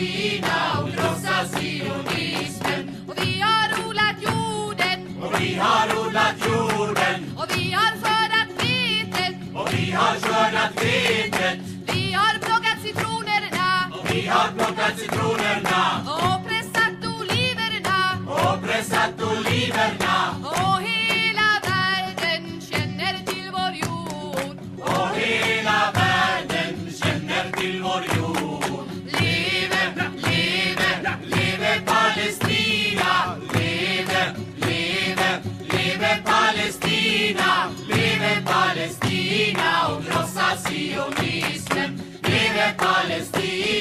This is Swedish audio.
Palestina och krossa sionismen. Och vi har odlat jorden. Och vi har odlat jorden. Och vi har skördat vetet. Och vi har skördat vetet. Vi har plockat citronerna. Och vi har plockat citronerna. Och pressat oliverna. Och pressat oliverna. Och hela världen känner till vår jord. Och hela världen känner till vår jord. Leve, leve, leve Palestina. Leve, leve, leve Palestina. Leve Palestina och krossa sionismen. Leve Palestina.